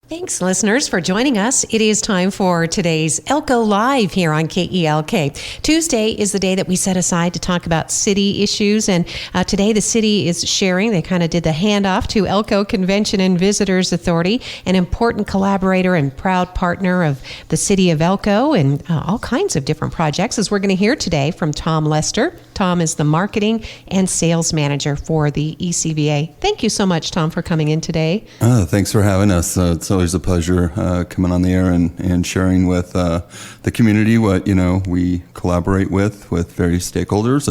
Thanks, listeners, for joining us. It is time for today's Elko Live here on KELK. Tuesday is the day that we set aside to talk about city issues, and today the city is sharing. They kind of did the handoff to Elko Convention and Visitors Authority, an important collaborator and proud partner of the city of Elko and all kinds of different projects, as we're going to hear today from Tom Lester. Tom is the marketing and sales manager for the ECVA. Thank you so much, Tom, for coming in today. Thanks for having us. It's always a pleasure coming on the air and sharing with the community what we collaborate with various stakeholders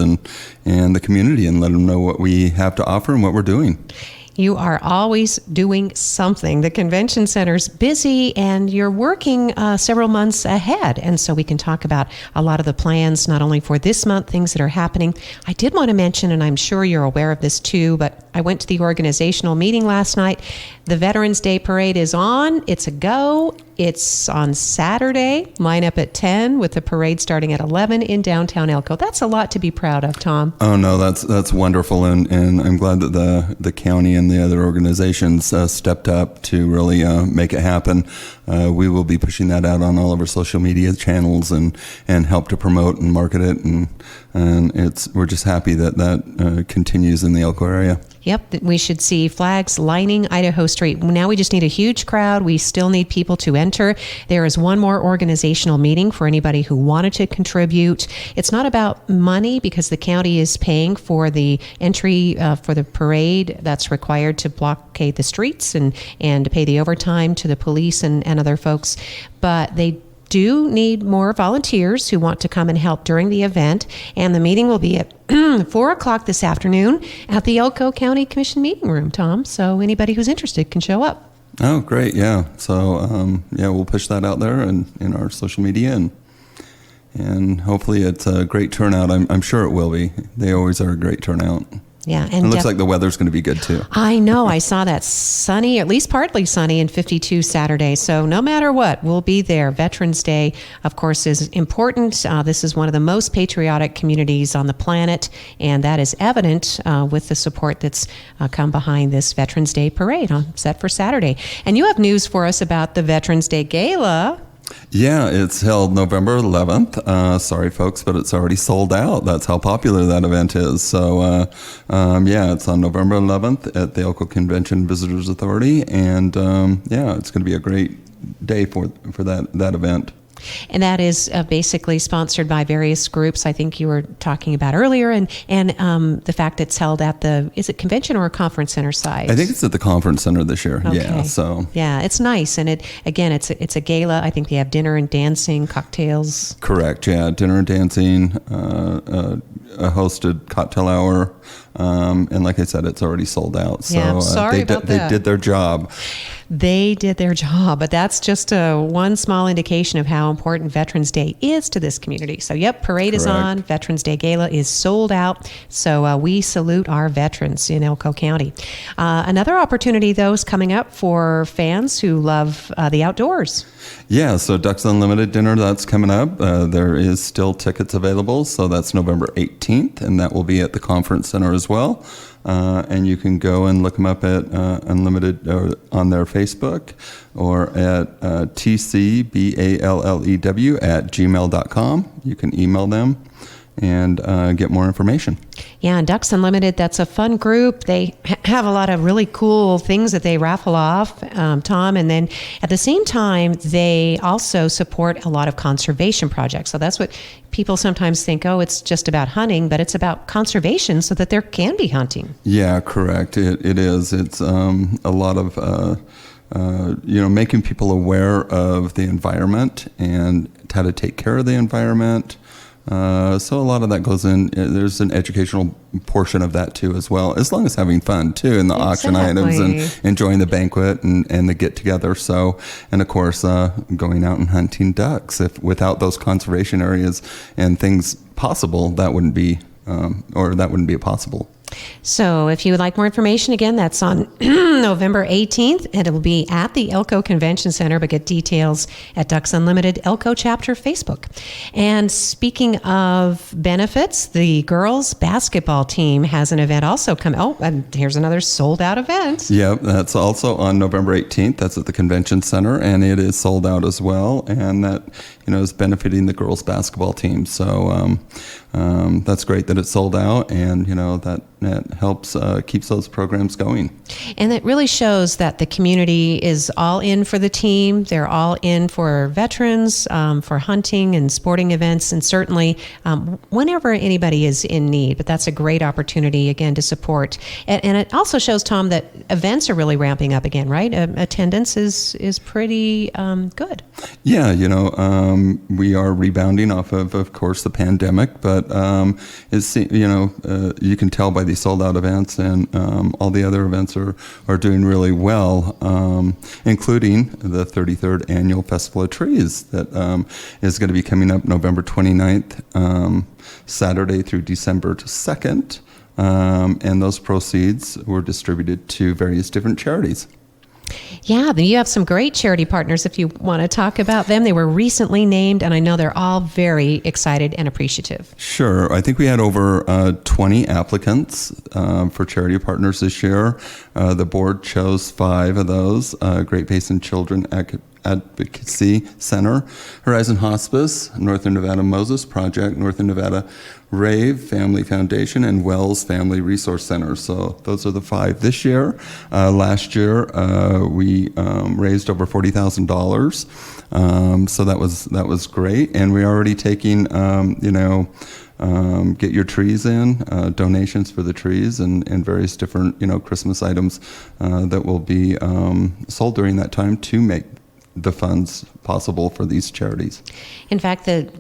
and the community, and let them know what we have to offer and what we're doing. You are always doing something. The convention center's busy, and you're working several months ahead. And so we can talk about a lot of the plans, not only for this month, things that are happening. I did want to mention, and I'm sure you're aware of this too, but I went to the organizational meeting last night. The Veterans Day Parade is on. It's a go. It's on Saturday, line up at 10 with the parade starting at 11 in downtown Elko. That's a lot to be proud of, Tom. Oh, no, that's wonderful. And I'm glad that the county and the other organizations stepped up to really make it happen. We will be pushing that out on all of our social media channels and help to promote and market it. And we're just happy that continues in the Elko area. Yep, we should see flags lining Idaho Street. Now we just need a huge crowd. We still need people to enter. There is one more organizational meeting for anybody who wanted to contribute. It's not about money because the county is paying for the entry for the parade that's required to blockade the streets and to pay the overtime to the police and other folks. But they do need more volunteers who want to come and help during the event, and the meeting will be at 4 o'clock this afternoon at the Elko County Commission meeting room, Tom. So anybody who's interested can show up. Oh, great, yeah. So, we'll push that out there in our social media, and hopefully it's a great turnout. I'm sure it will be. They always are a great turnout. Yeah, and it looks like the weather's going to be good too. I know. I saw that sunny, at least partly sunny, and 52 Saturday. So no matter what, we'll be there. Veterans Day, of course, is important. This is one of the most patriotic communities on the planet, and that is evident with the support that's come behind this Veterans Day parade set for Saturday. And you have news for us about the Veterans Day Gala. Yeah, it's held November 11th. Sorry, folks, but it's already sold out. That's how popular that event is. So, it's on November 11th at the Elko Convention Visitors Authority. And, it's going to be a great day for that event. And that is basically sponsored by various groups I think you were talking about earlier, and the fact it's held at is it convention or a conference center site? I think it's at the conference center this year. Okay. Yeah, so. Yeah, it's nice. And it's a gala. I think they have dinner and dancing, cocktails. Correct, yeah. Dinner and dancing, a hosted cocktail hour. And like I said, it's already sold out. So yeah, I'm sorry about that. They did their job. They did their job, but that's just one small indication of how important Veterans Day is to this community. So, yep, parade is on. Veterans Day Gala is sold out. So we salute our veterans in Elko County. Another opportunity, though, is coming up for fans who love the outdoors. Yeah, so Ducks Unlimited dinner, that's coming up. There is still tickets available, so that's November 18th, and that will be at the conference center as well. And you can go and look them up at Unlimited on their Facebook or at tcballew@gmail.com. You can email them and get more information. Yeah, and Ducks Unlimited, that's a fun group. They have a lot of really cool things that they raffle off, Tom, and then at the same time, they also support a lot of conservation projects. So that's what people sometimes think, it's just about hunting, but it's about conservation so that there can be hunting. Yeah, correct. It is. It's a lot of making people aware of the environment and how to take care of the environment. So a lot of that goes in. There's an educational portion of that too, as well, as long as having fun too in the auction items and enjoying the banquet and the get together. So, and of course, going out and hunting ducks. Without those conservation areas and things possible, that wouldn't be possible. So if you would like more information, again, that's on November 18th, and it will be at the Elko Convention Center, but get details at Ducks Unlimited Elko Chapter Facebook. And speaking of benefits, the girls basketball team has an event also come. Oh, and here's another sold out event. Yeah, that's also on November 18th. That's at the Convention Center, and it is sold out as well. And that, is benefiting the girls basketball team. So that's great that it's sold out, and that helps keeps those programs going. And it really shows that the community is all in for the team. They're all in for veterans, for hunting and sporting events, and certainly whenever anybody is in need. But that's a great opportunity, again, to support. And it also shows, Tom, that events are really ramping up again, right? Attendance is pretty good. Yeah, we are rebounding off of course, the pandemic, but you can tell by these sold out events, and all the other events are doing really well, including the 33rd Annual Festival of Trees that is going to be coming up November 29th, Saturday through December 2nd, and those proceeds were distributed to various different charities. Yeah, you have some great charity partners if you want to talk about them. They were recently named, and I know they're all very excited and appreciative. Sure. I think we had over 20 applicants for charity partners this year. The board chose 5 of those: Great Basin Children Advocacy Center, Horizon Hospice, Northern Nevada Moses Project, Northern Nevada Rave Family Foundation, and Wells Family Resource Center. So those are the 5 this year. Last year we raised over $40,000, so that was great. And we're already taking get your trees in, donations for the trees, and various different Christmas items that will be sold during that time to make the funds possible for these charities. In fact, the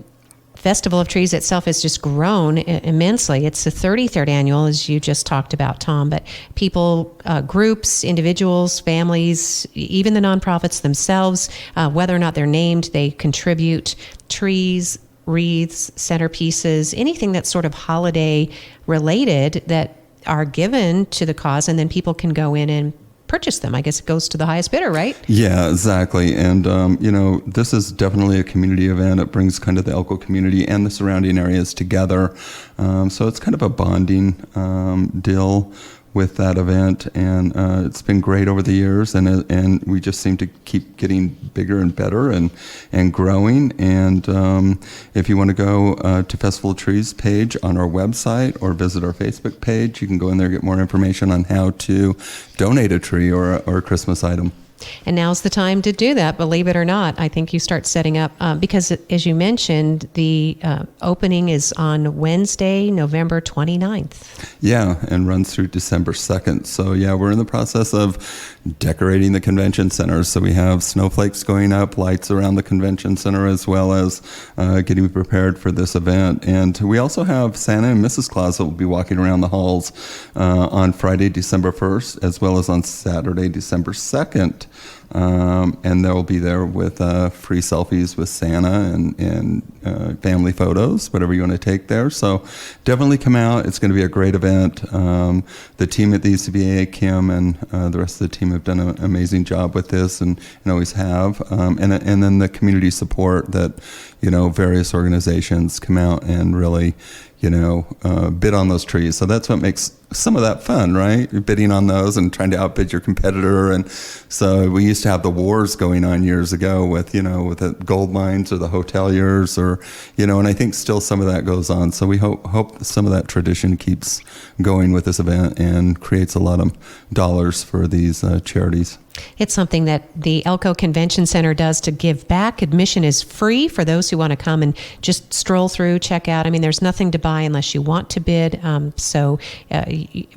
Festival of Trees itself has just grown immensely. It's the 33rd annual, as you just talked about, Tom, but people, groups, individuals, families, even the nonprofits themselves, whether or not they're named, they contribute trees, wreaths, centerpieces, anything that's sort of holiday related that are given to the cause, and then people can go in and purchase them. I guess it goes to the highest bidder, right? Yeah, exactly. And, this is definitely a community event. It brings kind of the Elko community and the surrounding areas together. So it's kind of a bonding deal with that event, and it's been great over the years, and we just seem to keep getting bigger and better and growing. And if you want to go to Festival of Trees page on our website or visit our Facebook page, you can go in there and get more information on how to donate a tree or a Christmas item. And now's the time to do that, believe it or not. I think you start setting up, because as you mentioned, the opening is on Wednesday, November 29th. Yeah, and runs through December 2nd. So yeah, we're in the process of decorating the convention center. So we have snowflakes going up, lights around the convention center, as well as getting prepared for this event. And we also have Santa and Mrs. Claus that will be walking around the halls on Friday, December 1st, as well as on Saturday, December 2nd. And they'll be there with free selfies with Santa and family photos, whatever you want to take there. So definitely come out. It's going to be a great event. The team at the ECVA, Kim, and the rest of the team have done an amazing job with this, and always have. And then the community support that various organizations come out and really bid on those trees. So that's what makes some of that fun, right? You're bidding on those and trying to outbid your competitor. And so we used to have the wars going on years ago with the gold mines or the hoteliers, or, and I think still some of that goes on. So we hope some of that tradition keeps going with this event and creates a lot of dollars for these charities. It's something that the Elko Convention Center does to give back. Admission is free for those who want to come and just stroll through, check out. I mean, there's nothing to buy unless you want to bid. So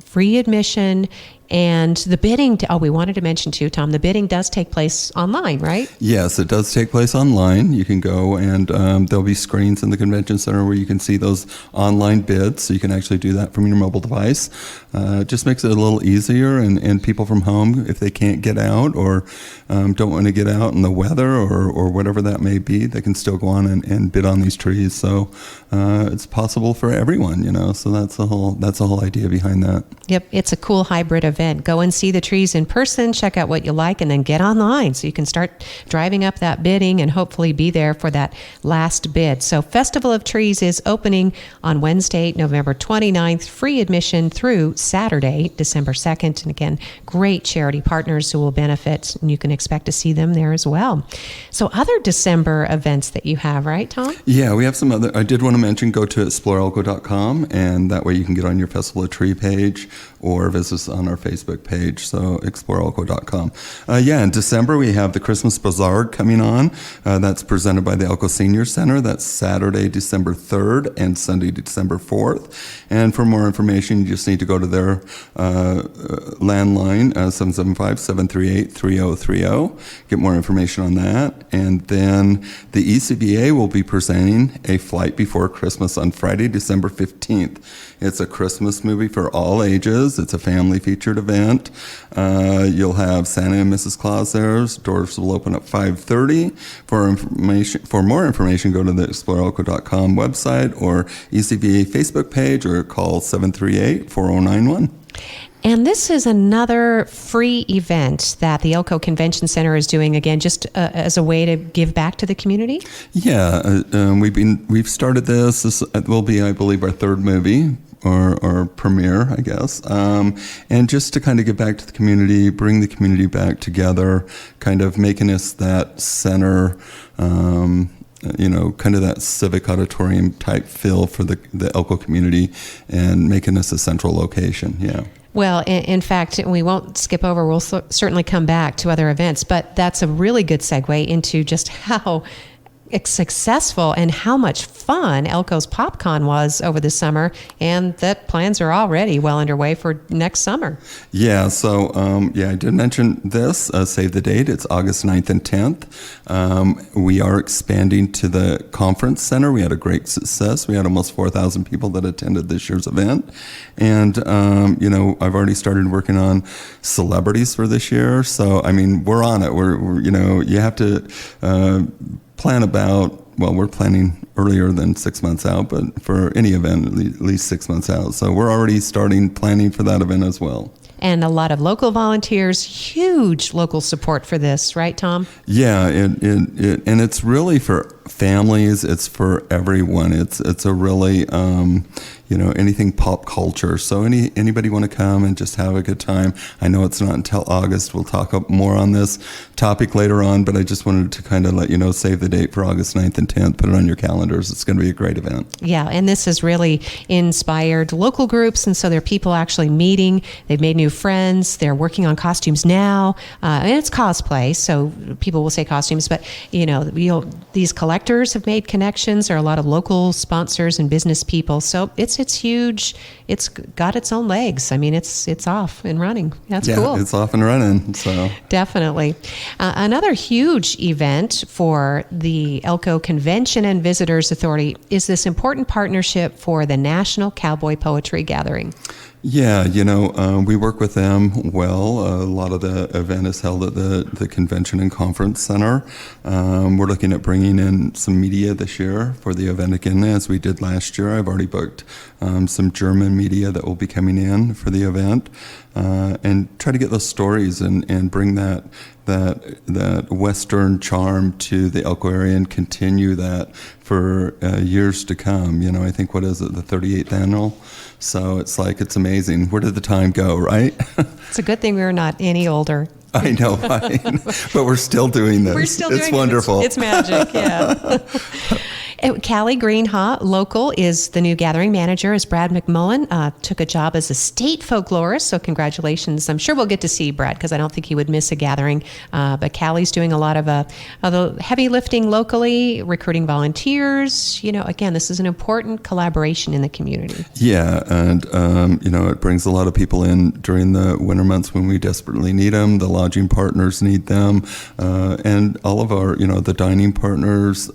free admission. And the bidding, we wanted to mention too, Tom, the bidding does take place online, right? Yes, it does take place online. You can go and there'll be screens in the convention center where you can see those online bids. So you can actually do that from your mobile device. It just makes it a little easier, and people from home, if they can't get out or don't want to get out in the weather or whatever that may be, they can still go on and bid on these trees. So it's possible for everyone, so that's the whole idea behind that. Yep, it's a cool hybrid event. Go and see the trees in person, check out what you like, and then get online so you can start driving up that bidding and hopefully be there for that last bid. So Festival of Trees is opening on Wednesday, November 29th, free admission through Saturday, December 2nd. And again, great charity partners who will benefit, and you can expect to see them there as well. So other December events that you have, right, Tom? Yeah, we have some other. I did want to mention, go to exploreelko.com, and that way you can get on your Festival of Tree page or visit us on our Facebook page, so exploreelko.com. In December we have the Christmas Bazaar coming on. That's presented by the Elko Senior Center. That's Saturday, December 3rd and Sunday, December 4th. And for more information, you just need to go to their landline, 775-738-3030. Get more information on that. And then the ECVA will be presenting A Flight Before Christmas on Friday, December 15th. It's a Christmas movie for all ages. It's a family-featured event. You'll have Santa and Mrs. Claus there. Doors will open at 5:30. For more information, go to the exploreelko.com website or ECVA Facebook page, or call 738-4091. And this is another free event that the Elko Convention Center is doing, again, just as a way to give back to the community? Yeah, we've started this. This will be, I believe, our third movie. Or premiere, I guess, and just to kind of give back to the community, bring the community back together, kind of making us that center, kind of that civic auditorium type feel for the Elko community, and making us a central location. Yeah. Well, in fact, we won't skip over. We'll certainly come back to other events, but that's a really good segue into just how successful and how much fun Elko's PopCon was over the summer, and that plans are already well underway for next summer. Yeah, so I did mention this, save the date, it's August 9th and 10th. We are expanding to the conference center. We had a great success. We had almost 4,000 people that attended this year's event, and I've already started working on celebrities for this year, so I mean, we're on it. We're you have to we're planning earlier than 6 months out, but for any event, at least 6 months out. So we're already starting planning for that event as well. And a lot of local volunteers, huge local support for this, right, Tom? Yeah, and it's really for families. It's for everyone. It's a really anything pop culture. So anybody want to come and just have a good time? I know it's not until August. We'll talk more on this topic later on, but I just wanted to kind of let you know, save the date for August 9th and 10th. Put it on your calendars. It's going to be a great event. Yeah, and this has really inspired local groups, and so there are people actually meeting. They've made new friends. They're working on costumes now, and it's cosplay, so people will say costumes, but these collectors have made connections. There are a lot of local sponsors and business people, so it's huge. It's got its own legs. I mean, it's off and running. That's cool. Yeah, it's off and running. So definitely. Another huge event for the Elko Convention and Visitors Authority is this important partnership for the National Cowboy Poetry Gathering. Yeah, we work with them well. A lot of the event is held at the Convention and Conference Center. We're looking at bringing in some media this year for the event again, as we did last year. I've already booked some German media that will be coming in for the event, and try to get those stories and bring that Western charm to the Elko area and continue that for years to come. I think, what is it, the 38th annual? So it's amazing. Where did the time go, right? It's a good thing we're not any older. I know, right? But we're still doing this. We're still doing it. It's wonderful. It's magic, yeah. Callie Greenhaw, local, is the new gathering manager, as Brad McMullen took a job as a state folklorist. So congratulations. I'm sure we'll get to see Brad because I don't think he would miss a gathering. But Callie's doing a lot of the heavy lifting locally, recruiting volunteers. Again, this is an important collaboration in the community. Yeah, and it brings a lot of people in during the winter months when we desperately need them. The lodging partners need them, and all of our, the dining partners,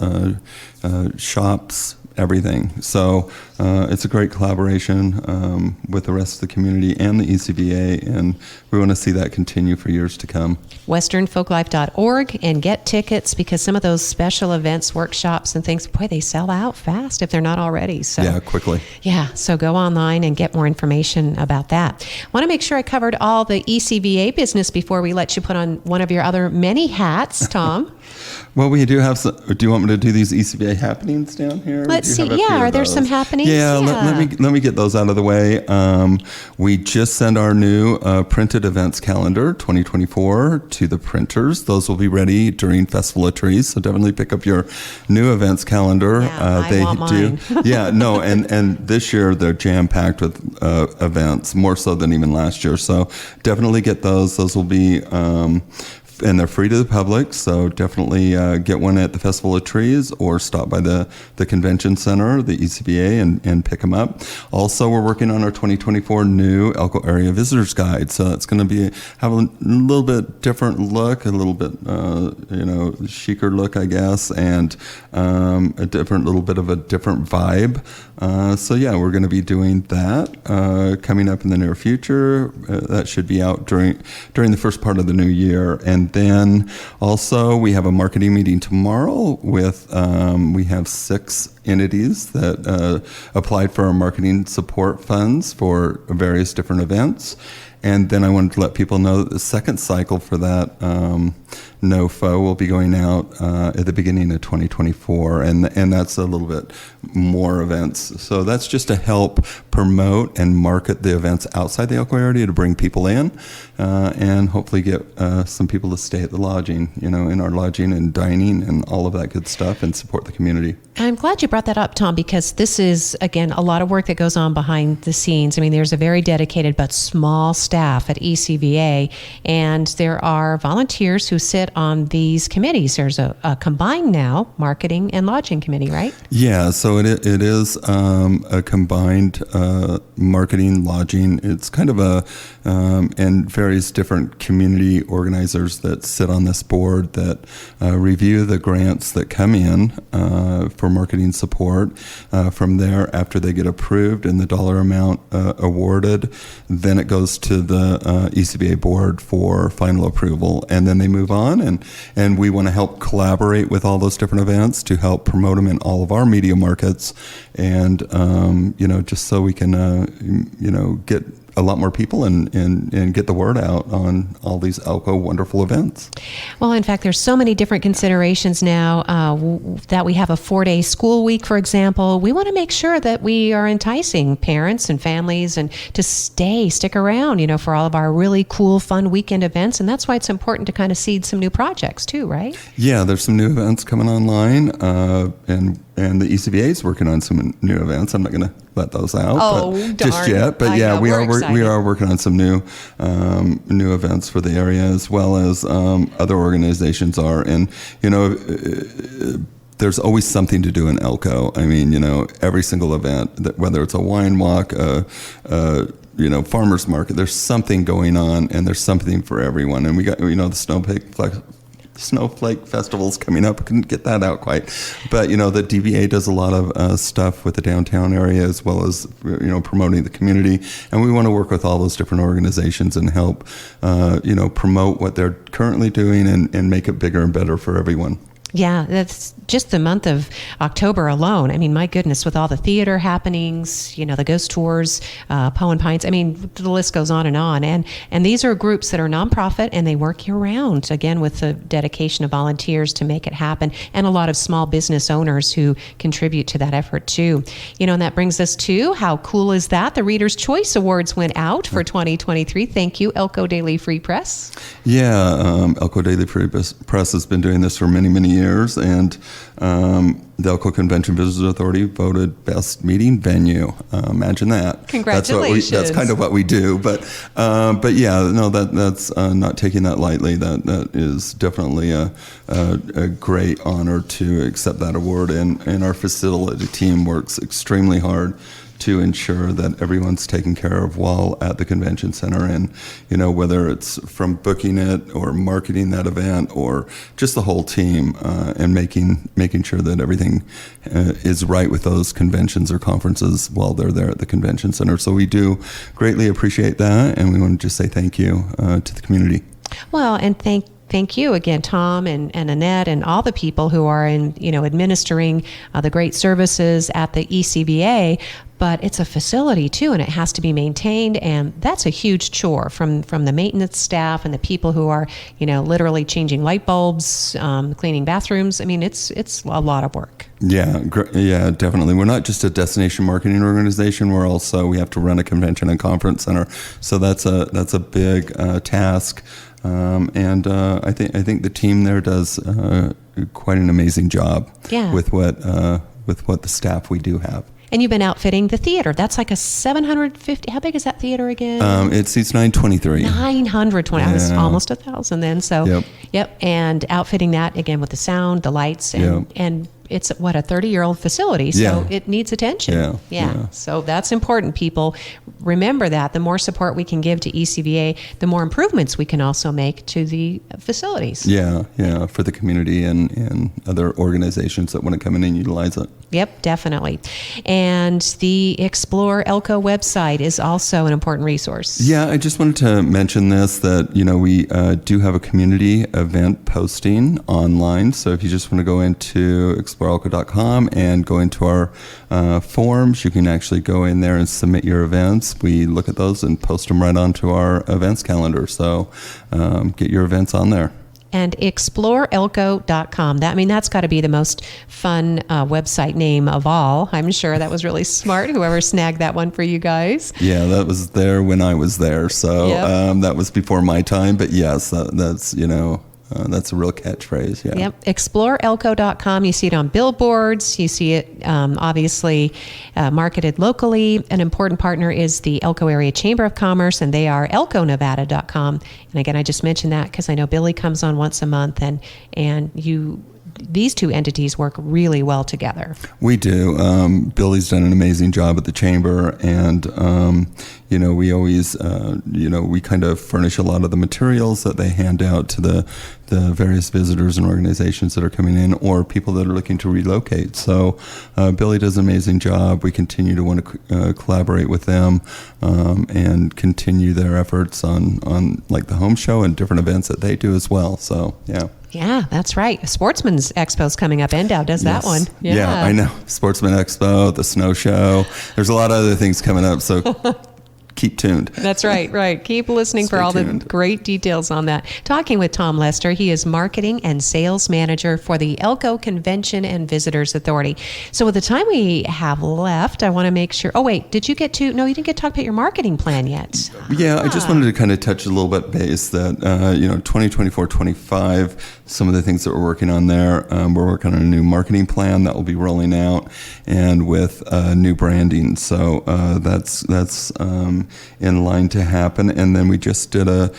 shops, everything. So it's a great collaboration with the rest of the community and the ECVA, and we want to see that continue for years to come. westernfolklife.org and get tickets, because some of those special events, workshops, and things, boy, they sell out fast if they're not already. So yeah, quickly. Yeah, so go online and get more information about that. I want to make sure I covered all the ECVA business before we let you put on one of your other many hats, Tom. Well, we do have some. Do you want me to do these ECVA happenings down here? Let's see. Yeah, are there some happenings? Yeah, let me get those out of the way. We just sent our new printed events calendar 2024 to the printers. Those will be ready during Festival of Trees, so definitely pick up your new events calendar. Yeah, I want mine. Yeah, no, and this year they're jam-packed with events, more so than even last year. So definitely get those. Those will be and they're free to the public, so definitely get one at the Festival of Trees or stop by the convention center, the ECVA, and pick them up. Also, we're working on our 2024 new Elko Area Visitors Guide, so it's going to have a little bit different look, a little bit chicer look, I guess, and a little bit of a different vibe. So yeah, we're going to be doing that coming up in the near future. That should be out during the first part of the new year. And then also we have a marketing meeting tomorrow with, we have 6 entities that applied for our marketing support funds for various different events. And then I wanted to let people know that the second cycle for that NOFO will be going out at the beginning of 2024, and that's a little bit more events. So that's just to help promote and market the events outside the Elko area to bring people in, and hopefully get some people to stay at the lodging, in our lodging and dining and all of that good stuff, and support the community. I'm glad you brought that up, Tom, because this is, again, a lot of work that goes on behind the scenes. I mean, there's a very dedicated but small staff at ECVA, and there are volunteers who sit on these committees. There's a combined now marketing and lodging committee, right? Yeah, so it is a combined marketing, lodging. It's kind of and various different community organizers that sit on this board that review the grants that come in for marketing support. From there, after they get approved and the dollar amount awarded, then it goes to the ECVA board for final approval, and then they move on, and we want to help collaborate with all those different events to help promote them in all of our media markets, and just so we can get a lot more people and get the word out on all these Elko wonderful events. Well, in fact, there's so many different considerations now that we have a 4-day school week, for example. We want to make sure that we are enticing parents and families and to stick around, for all of our really cool, fun weekend events. And that's why it's important to kind of seed some new projects too, right? Yeah, there's some new events coming online, and the ECVA is working on some new events. I'm not going to let those out just yet. But yeah, we are working on some new events for the area, as well as other organizations are. And there's always something to do in Elko. I mean, every single event, whether it's a wine walk, farmers market, there's something going on, and there's something for everyone. And we got the Snowflake Festival's coming up. I couldn't get that out quite. But, the DVA does a lot of stuff with the downtown area, as well as, promoting the community. And we want to work with all those different organizations and help, promote what they're currently doing and make it bigger and better for everyone. Yeah, that's just the month of October alone. I mean, my goodness, with all the theater happenings, the ghost tours, Poe and Pines. I mean, the list goes on. And these are groups that are nonprofit, and they work year round, again, with the dedication of volunteers to make it happen, and a lot of small business owners who contribute to that effort too. And that brings us to, how cool is that? The Reader's Choice Awards went out for 2023. Thank you, Elko Daily Free Press. Yeah, Elko Daily Free Press has been doing this for many, many years, and the Elko Convention Visitors Authority voted best meeting venue. Imagine that. Congratulations. That's kind of what we do. But yeah, no, that's not taking that lightly. That is definitely a great honor to accept that award. And our facility team works extremely hard to ensure that everyone's taken care of while at the convention center, and whether it's from booking it or marketing that event or just the whole team, and making sure that everything is right with those conventions or conferences while they're there at the convention center. So we do greatly appreciate that, and we want to just say thank you to the community. Well, and thank you again, Tom and Annette and all the people who are administering the great services at the ECVA. But it's a facility too, and it has to be maintained, and that's a huge chore from the maintenance staff and the people who are literally changing light bulbs, cleaning bathrooms. I mean, it's a lot of work. Yeah, definitely. We're not just a destination marketing organization. We have to run a convention and conference center, so that's a big task. And I think the team there does quite an amazing job. Yeah. with what the staff we do have. And you've been outfitting the theater. That's like a 750. How big is that theater again? It seats 923. 920. Yeah. I was almost 1,000 then. So, Yep. And outfitting that again with the sound, the lights, and it's a 30-year-old facility, so it needs attention. Yeah. So that's important, people. Remember that. The more support we can give to ECVA, the more improvements we can also make to the facilities. Yeah, for the community and other organizations that want to come in and utilize it. Yep, definitely. And the Explore Elko website is also an important resource. Yeah, I just wanted to mention this, that we do have a community event posting online. So if you just want to go into exploreelko.com and go into our forums, you can actually go in there and submit your events. We look at those and post them right onto our events calendar. So get your events on there. And exploreelko.com. That's got to be the most fun website name of all. I'm sure that was really smart, whoever snagged that one for you guys. Yeah, that was there when I was there. So that was before my time. But yes, that's a real catchphrase. Yeah. Yep. Exploreelko.com. You see it on billboards. You see it obviously marketed locally. An important partner is the Elko Area Chamber of Commerce, and they are elkonevada.com. And again, I just mentioned that because I know Billy comes on once a month, and these two entities work really well together. We do. Billy's done an amazing job at the chamber, and we always, we kind of furnish a lot of the materials that they hand out to the various visitors and organizations that are coming in, or people that are looking to relocate. So Billy does an amazing job. We continue to want to collaborate with them and continue their efforts on like the home show and different events that they do as well. So yeah. Yeah, that's right. Sportsman's Expo's coming up. Endow does that one. Yeah, I know. Sportsman Expo, the snow show. There's a lot of other things coming up, so keep tuned. That's right. Keep listening for all the great details on that. Talking with Tom Lester. He is Marketing and Sales Manager for the Elko Convention and Visitors Authority. So with the time we have left, I want to make sure. Oh, wait, did you get to? No, you didn't get to talk about your marketing plan yet. Yeah, I just wanted to kind of touch a little bit base that, 2024, 25, some of the things that we're working on there. We're working on a new marketing plan that will be rolling out, and with new branding. So that's in line to happen. And then we just did a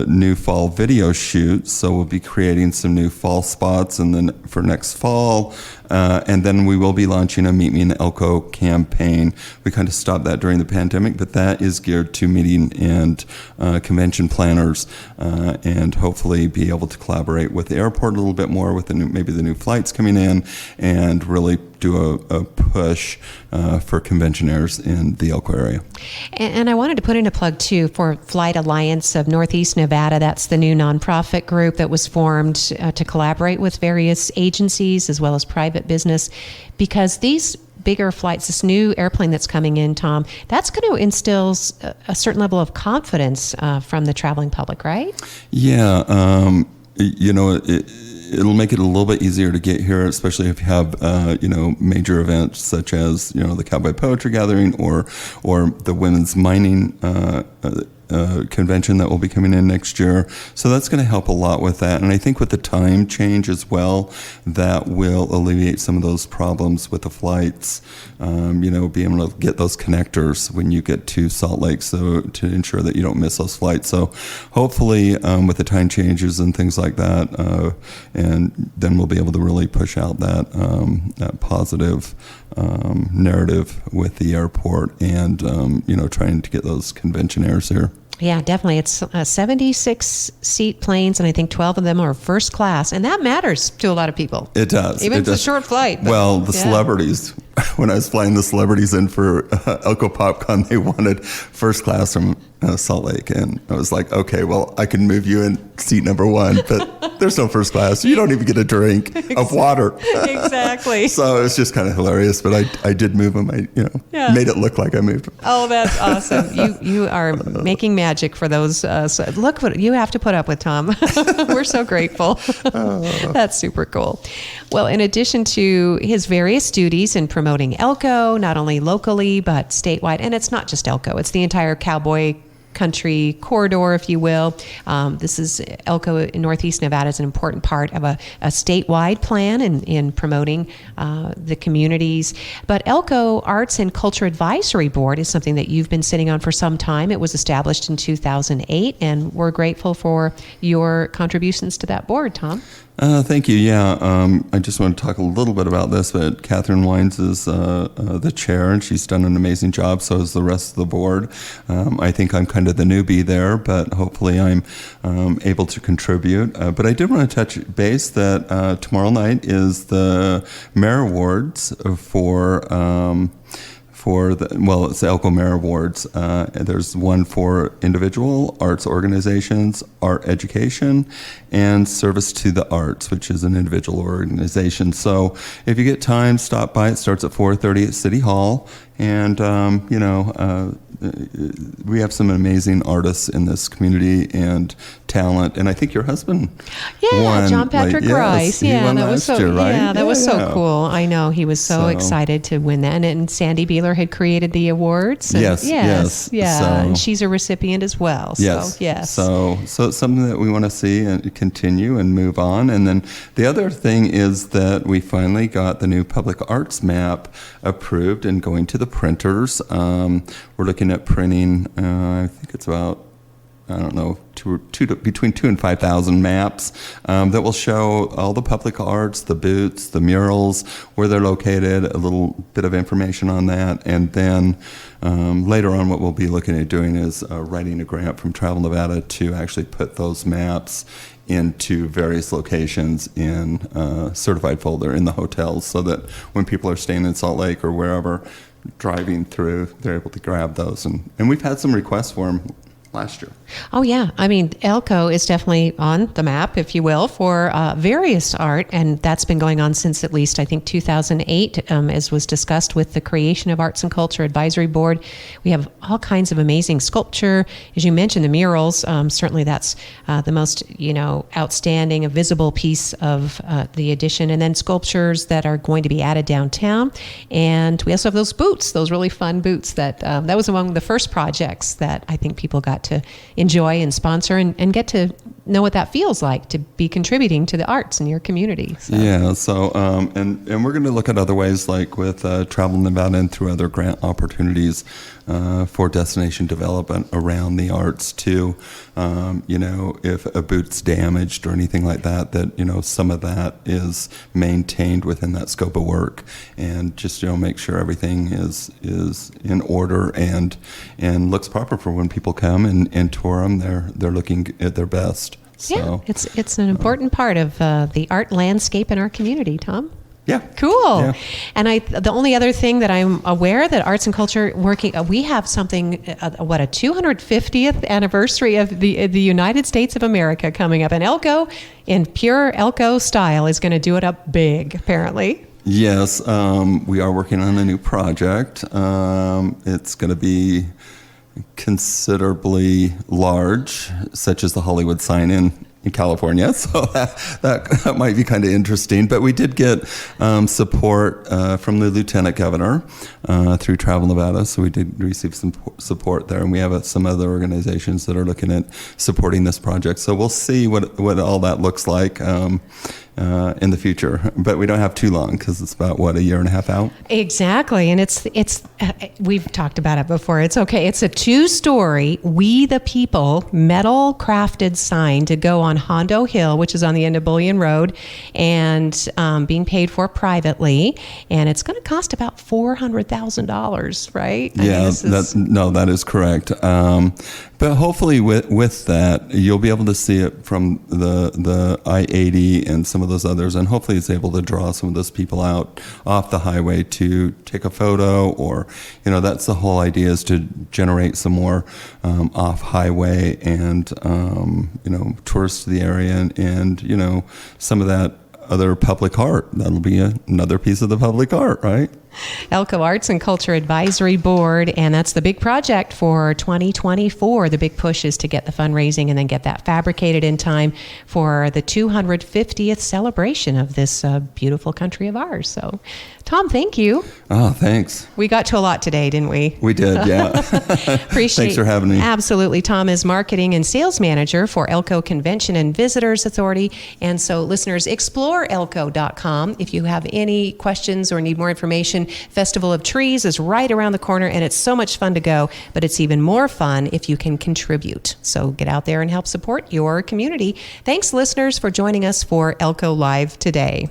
new fall video shoot, so we'll be creating some new fall spots and then for next fall. And then we will be launching a Meet Me in Elko campaign. We kind of stopped that during the pandemic, but that is geared to meeting and convention planners, and hopefully be able to collaborate with the airport a little bit more with maybe the new flights coming in, and really do a push for conventionaires in the Elko area. And I wanted to put in a plug too for Flight Alliance of Northeast Nevada. That's the new nonprofit group that was formed to collaborate with various agencies as well as private business, because these bigger flights, this new airplane that's coming in, Tom, that's going to instill a certain level of confidence from the traveling public, right? Yeah, it'll make it a little bit easier to get here, especially if you have, major events such as, the Cowboy Poetry Gathering or the women's mining convention that will be coming in next year. So that's going to help a lot with that. And I think with the time change as well, that will alleviate some of those problems with the flights, being able to get those connectors when you get to Salt Lake, so to ensure that you don't miss those flights. So hopefully with the time changes and things like that, and then we'll be able to really push out that positive narrative with the airport and, trying to get those convention airs here. Yeah, definitely. It's 76-seat planes, and I think 12 of them are first class, and that matters to a lot of people. It does. Even if it's a short flight. Well, the celebrities, when I was flying the celebrities in for Elko PopCon, they wanted first class from Salt Lake, and I was like, okay, well, I can move you in seat number 1, but there's no first class. You don't even get a drink of water. Exactly. So it was just kind of hilarious, but I did move them. I made it look like I moved them. Oh, that's awesome. You are making magic for those. So look what you have to put up with, Tom. We're so grateful. That's super cool. Well, in addition to his various duties in promoting Elko, not only locally, but statewide, and it's not just Elko, it's the entire cowboy country corridor, if you will. This is Elko in Northeast Nevada is an important part of a statewide plan in promoting the communities. But Elko Arts and Culture Advisory Board is something that you've been sitting on for some time. It was established in 2008, and we're grateful for your contributions to that board, Tom. Thank you. Yeah, I just want to talk a little bit about this, but Catherine Wines is the chair, and she's done an amazing job. So is the rest of the board. I think I'm kind of the newbie there, but hopefully I'm able to contribute. But I did want to touch base that tomorrow night is the Mayor Awards it's the Elko Mayor Awards. There's one for individual arts organizations, art education, and service to the arts, which is an individual organization. So if you get time, stop by. It starts at 4:30 at City Hall. And, we have some amazing artists in this community and talent. And I think your husband won. John Patrick Rice. He won that was so year, right? Yeah, that was so cool. I know. He was so excited to win that. And Sandy Beeler had created the awards. And yes. Yeah. So, and she's a recipient as well. Yes. So it's something that we want to see and continue and move on. And then the other thing is that we finally got the new public arts map approved and going to the printers. We're looking at printing, I think it's about, between 2,000 and 5,000 maps that will show all the public arts, the booths, the murals, where they're located, a little bit of information on that. And then later on, what we'll be looking at doing is writing a grant from Travel Nevada to actually put those maps into various locations in a certified folder in the hotels, so that when people are staying in Salt Lake or wherever, driving through, they're able to grab those. And we've had some requests for them last year. Oh, yeah. I mean, Elko is definitely on the map, if you will, for various art, and that's been going on since at least, I think, 2008, as was discussed with the creation of Arts and Culture Advisory Board. We have all kinds of amazing sculpture. As you mentioned, the murals, certainly that's the most, outstanding, a visible piece of the addition, and then sculptures that are going to be added downtown. And we also have those boots, those really fun boots that was among the first projects that I think people got to enjoy and sponsor and get to know what that feels like to be contributing to the arts in your community. So. Yeah, so and we're going to look at other ways, like with Travel Nevada and through other grant opportunities for destination development around the arts too. If a boot's damaged or anything like that, some of that is maintained within that scope of work, and just make sure everything is in order and looks proper for when people come and tour them. They're looking at their best. So, yeah, it's an important part of the art landscape in our community, Tom. Yeah. Cool. Yeah. And the only other thing that I'm aware that Arts and Culture working, we have something, a 250th anniversary of the United States of America coming up. And Elko, in pure Elko style, is going to do it up big, apparently. Yes. We are working on a new project. It's going to be considerably large, such as the Hollywood sign-in in California, so that might be kind of interesting. But we did get support from the Lieutenant Governor through Travel Nevada, so we did receive some support there, and we have some other organizations that are looking at supporting this project. So we'll see what all that looks like in the future, but we don't have too long because it's about a year and a half out. Exactly, and it's we've talked about it before. It's okay. It's a 2-story We the People metal crafted sign to go on Hondo Hill, which is on the end of Bullion Road, and being paid for privately. And it's going to cost about $400,000, right? That is correct. But hopefully with that, you'll be able to see it from the I-80 and some of those others, and hopefully it's able to draw some of those people out off the highway to take a photo, or, that's the whole idea, is to generate some more off-highway and, tourists to the area and some of that other public art. That'll be another piece of the public art, right? Elko Arts and Culture Advisory Board, and that's the big project for 2024. The big push is to get the fundraising and then get that fabricated in time for the 250th celebration of this beautiful country of ours. So, Tom, thank you. Oh, thanks. We got to a lot today, didn't we? We did, yeah. Thanks for having me. Absolutely. Tom is Marketing and Sales Manager for Elko Convention and Visitors Authority. And so, listeners, explore elko.com if you have any questions or need more information. Festival of Trees is right around the corner, and it's so much fun to go, but it's even more fun if you can contribute. So get out there and help support your community. Thanks, listeners, for joining us for Elko Live today.